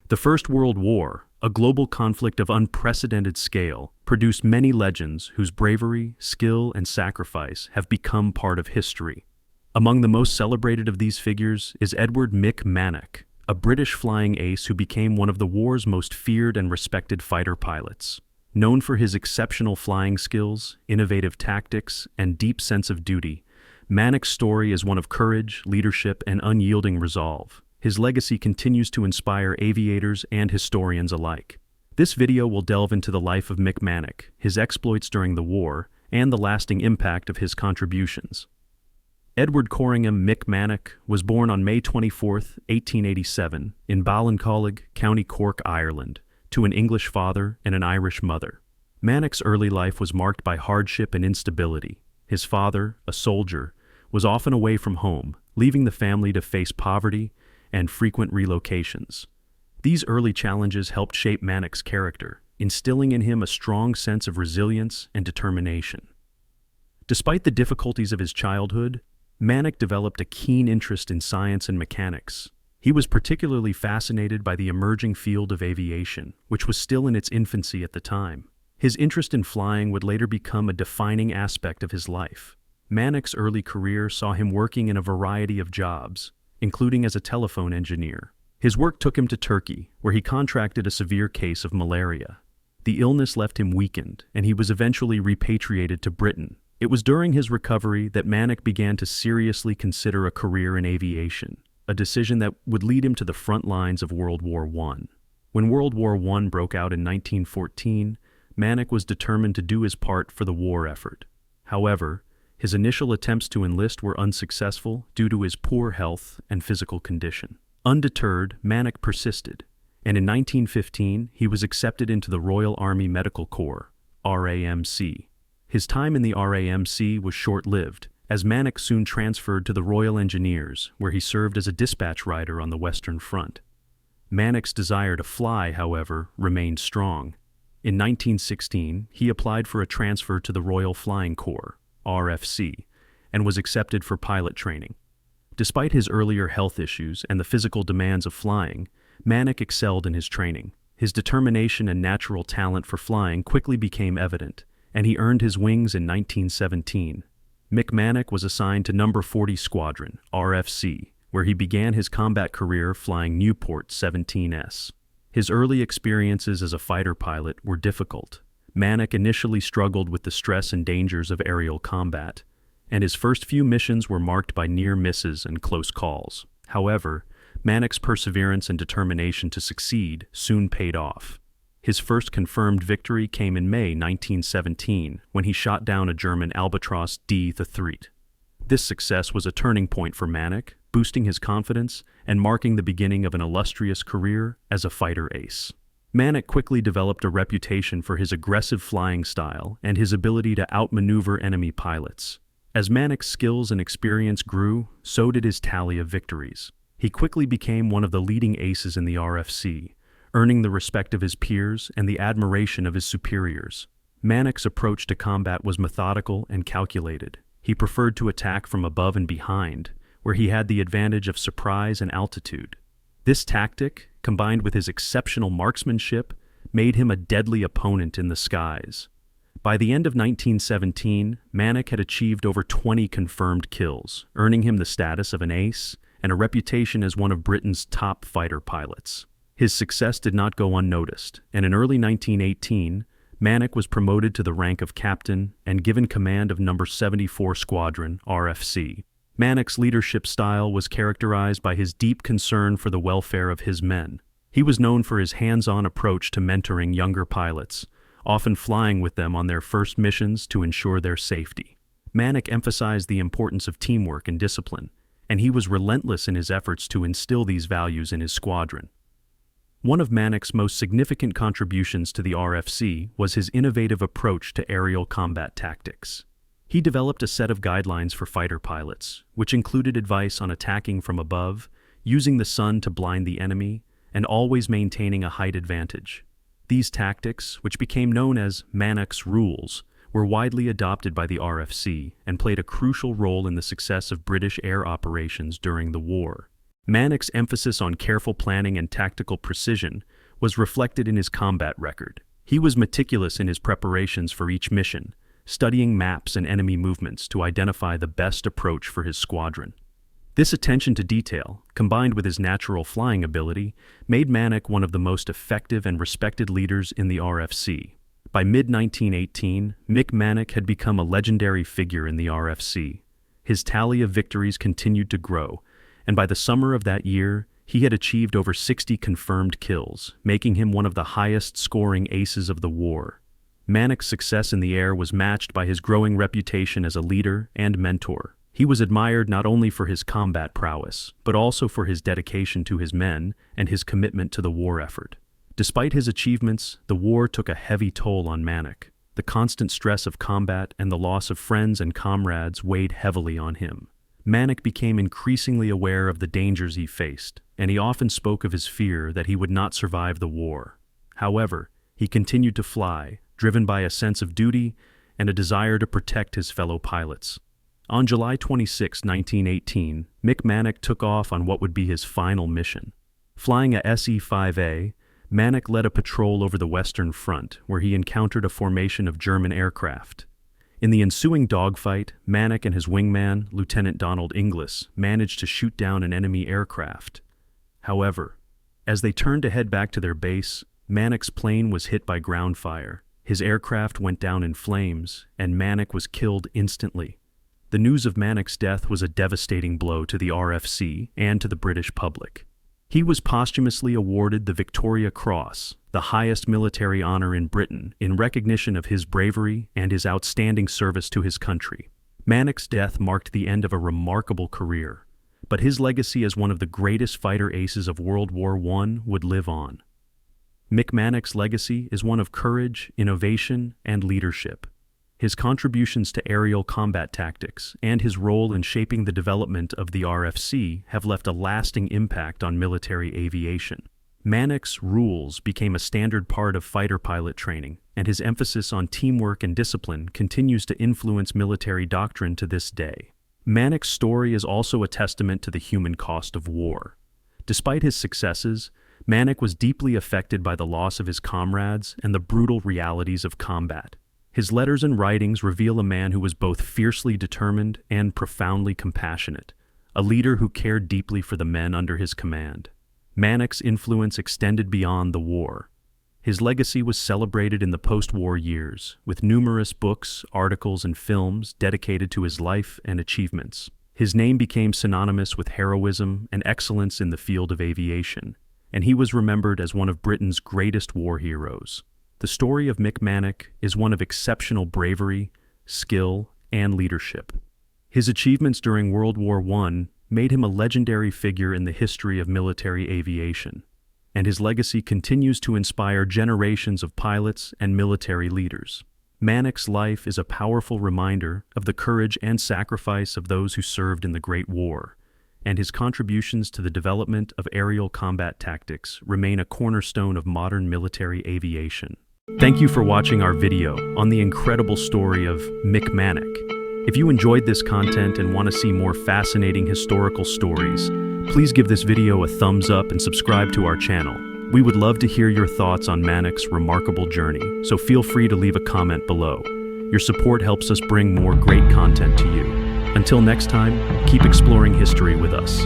The First World War, a global conflict of unprecedented scale, produced many legends whose bravery, skill, and sacrifice have become part of history. Among the most celebrated of these figures is Edward Mick Mannock, a British flying ace who became one of the war's most feared and respected fighter pilots. Known for his exceptional flying skills, innovative tactics, and deep sense of duty, Mannock's story is one of courage, leadership, and unyielding resolve. His legacy continues to inspire aviators and historians alike. This video will delve into the life of Mick Mannock, his exploits during the war, and the lasting impact of his contributions. Edward Corringham Mick Mannock was born on May 24, 1887, in Ballincollig, County Cork, Ireland, to an English father and an Irish mother. Mannock's early life was marked by hardship and instability. His father, a soldier, was often away from home, leaving the family to face poverty and frequent relocations. These early challenges helped shape Mannock's character, instilling in him a strong sense of resilience and determination. Despite the difficulties of his childhood, Mannock developed a keen interest in science and mechanics. He was particularly fascinated by the emerging field of aviation, which was still in its infancy at the time. His interest in flying would later become a defining aspect of his life. Mannock's early career saw him working in a variety of jobs, including as a telephone engineer. His work took him to Turkey, where he contracted a severe case of malaria. The illness left him weakened, and he was eventually repatriated to Britain. It was during his recovery that Mannock began to seriously consider a career in aviation, a decision that would lead him to the front lines of World War I. When World War I broke out in 1914, Mannock was determined to do his part for the war effort. However, his initial attempts to enlist were unsuccessful due to his poor health and physical condition. Undeterred, Mannock persisted, and in 1915 he was accepted into the Royal Army Medical Corps, RAMC. His time in the RAMC was short-lived, as Mannock soon transferred to the Royal Engineers, where he served as a dispatch rider on the Western Front. Mannock's desire to fly, however, remained strong. In 1916, he applied for a transfer to the Royal Flying Corps, RFC, and was accepted for pilot training. Despite his earlier health issues and the physical demands of flying, Mannock excelled in his training. His determination and natural talent for flying quickly became evident, and he earned his wings in 1917. Mick Mannock was assigned to No. 40 Squadron, RFC, where he began his combat career flying Nieuport 17s. His early experiences as a fighter pilot were difficult. Mannock initially struggled with the stress and dangers of aerial combat, and his first few missions were marked by near misses and close calls. However, Mannock's perseverance and determination to succeed soon paid off. His first confirmed victory came in May 1917, when he shot down a German Albatros D-3. This success was a turning point for Mannock, boosting his confidence and marking the beginning of an illustrious career as a fighter ace. Mannock quickly developed a reputation for his aggressive flying style and his ability to outmaneuver enemy pilots. As Mannock's skills and experience grew, so did his tally of victories. He quickly became one of the leading aces in the RFC, earning the respect of his peers and the admiration of his superiors. Mannock's approach to combat was methodical and calculated. He preferred to attack from above and behind, where he had the advantage of surprise and altitude. This tactic, combined with his exceptional marksmanship, made him a deadly opponent in the skies. By the end of 1917, Mannock had achieved over 20 confirmed kills, earning him the status of an ace and a reputation as one of Britain's top fighter pilots. His success did not go unnoticed, and in early 1918, Mannock was promoted to the rank of captain and given command of No. 74 Squadron, RFC. Mannock's leadership style was characterized by his deep concern for the welfare of his men. He was known for his hands-on approach to mentoring younger pilots, often flying with them on their first missions to ensure their safety. Mannock emphasized the importance of teamwork and discipline, and he was relentless in his efforts to instill these values in his squadron. One of Mannock's most significant contributions to the RFC was his innovative approach to aerial combat tactics. He developed a set of guidelines for fighter pilots, which included advice on attacking from above, using the sun to blind the enemy, and always maintaining a height advantage. These tactics, which became known as Mannock's rules, were widely adopted by the RFC and played a crucial role in the success of British air operations during the war. Mannock's emphasis on careful planning and tactical precision was reflected in his combat record. He was meticulous in his preparations for each mission, studying maps and enemy movements to identify the best approach for his squadron. This attention to detail, combined with his natural flying ability, made Mannock one of the most effective and respected leaders in the RFC. By mid-1918, Mick Mannock had become a legendary figure in the RFC. His tally of victories continued to grow, and by the summer of that year, he had achieved over 60 confirmed kills, making him one of the highest-scoring aces of the war. Mannock's success in the air was matched by his growing reputation as a leader and mentor. He was admired not only for his combat prowess, but also for his dedication to his men and his commitment to the war effort. Despite his achievements, the war took a heavy toll on Mannock. The constant stress of combat and the loss of friends and comrades weighed heavily on him. Mannock became increasingly aware of the dangers he faced, and he often spoke of his fear that he would not survive the war. However, he continued to fly, driven by a sense of duty and a desire to protect his fellow pilots. On July 26, 1918, Mick Mannock took off on what would be his final mission. Flying a SE-5A, Mannock led a patrol over the Western Front, where he encountered a formation of German aircraft. In the ensuing dogfight, Mannock and his wingman, Lieutenant Donald Inglis, managed to shoot down an enemy aircraft. However, as they turned to head back to their base, Mannock's plane was hit by ground fire. His aircraft went down in flames, and Mannock was killed instantly. The news of Mannock's death was a devastating blow to the RFC and to the British public. He was posthumously awarded the Victoria Cross, the highest military honor in Britain, in recognition of his bravery and his outstanding service to his country. Mannock's death marked the end of a remarkable career, but his legacy as one of the greatest fighter aces of World War I would live on. Mick Mannock's legacy is one of courage, innovation, and leadership. His contributions to aerial combat tactics and his role in shaping the development of the RFC have left a lasting impact on military aviation. Mannock's rules became a standard part of fighter pilot training, and his emphasis on teamwork and discipline continues to influence military doctrine to this day. Mannock's story is also a testament to the human cost of war. Despite his successes, Mannock was deeply affected by the loss of his comrades and the brutal realities of combat. His letters and writings reveal a man who was both fiercely determined and profoundly compassionate, a leader who cared deeply for the men under his command. Mannock's influence extended beyond the war. His legacy was celebrated in the post-war years, with numerous books, articles, and films dedicated to his life and achievements. His name became synonymous with heroism and excellence in the field of aviation, and he was remembered as one of Britain's greatest war heroes. The story of Mick Mannock is one of exceptional bravery, skill, and leadership. His achievements during World War I made him a legendary figure in the history of military aviation, and his legacy continues to inspire generations of pilots and military leaders. Mannock's life is a powerful reminder of the courage and sacrifice of those who served in the Great War, and his contributions to the development of aerial combat tactics remain a cornerstone of modern military aviation. Thank you for watching our video on the incredible story of Mick Mannock. If you enjoyed this content and want to see more fascinating historical stories, please give this video a thumbs up and subscribe to our channel. We would love to hear your thoughts on Mannock's remarkable journey, so feel free to leave a comment below. Your support helps us bring more great content to you. Until next time, keep exploring history with us.